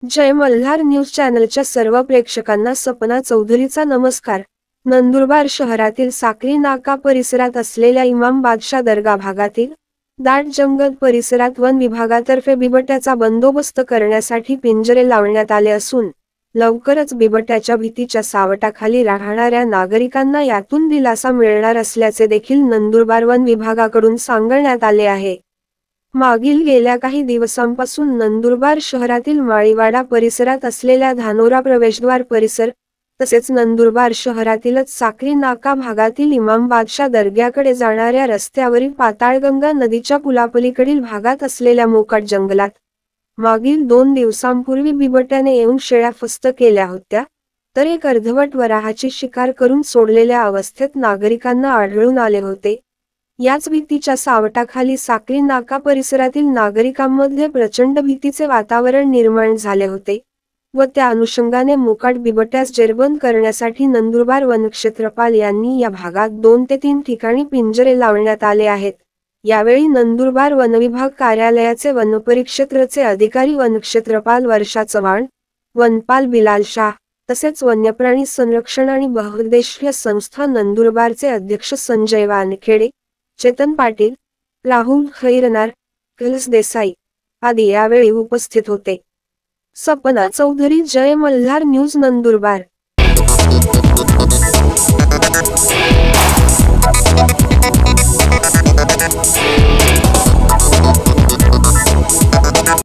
जय Malhar news चॅनलच्या सर्व प्रेक्षकांना सपना चौधरीचा नमस्कार। नंदुरबार शहरातील साक्री नाका परिसरात असलेल्या इमाम बादशाह दर्गा भागातील दाट जंगल परिसरात वन विभागातर्फे बिबट्याचा बंदोबस्त करण्यासाठी पिंजरे लावण्यात आले असून लवकरच बिबट्याच्या भीतीच्या सावटाखाली राहणाऱ्या नागरिकांना यातून दिलासा मिळणार असल्याचे देखील नंदुरबार वन विभागाकडून सांगण्यात आले आहे। मागील गेल्या काही दिवसांपासून नंदुरबार शहरातील माळीवाडा परिसरात असलेल्या धानोरा प्रवेशद्वार परिसर तसेच नंदुरबार शहरातीलच साक्री नाका भागातील इमाम बादशाह दर्ग्याकडे जाणाऱ्या रस्त्यावरील पाताळगंगा नदीच्या पुलापलीकडील भागात असलेल्या मोकाट जंगलात मागील 2 दिवसांपूर्वी बिबट्याने येऊन शेळ्या फस्त केल्या होत्या, तर एक अर्धवट वराहाची शिकार करून सोडलेल्या अवस्थेत नागरिकांना आढळून आले होते। याच भीतीच्या सावटाखाली साक्री नाका परिसरातील नागरिकांमध्ये प्रचंड भीतीचे वातावरण निर्माण झाले होते व त्या अनुषंगाने मोकाट बिबट्यास जेरबंद करण्यासाठी नंदुरबार वनक्षेत्रपाल यांनी या भागात 2 ते 3 ठिकाणी पिंजरे लावण्यात आले आहेत। यावेळी नंदुरबार वनविभाग कार्यालयाचे वनपरिक्षेत्रचे अधिकारी वनक्षेत्रपाल वर्षा चव्हाण, वनपाल बिलाल शाह तसेच वन्यप्राणी संरक्षण आणि बहुउद्देशीय संस्था नंदुरबारचे अध्यक्ष संजय वानखेडे, चेतन पाटील, राहुल खैरनार, कैलास देसाई आदी यावेळी उपस्थित होते। सपना चौधरी, जय मल्हार न्यूज, नंदुरबार।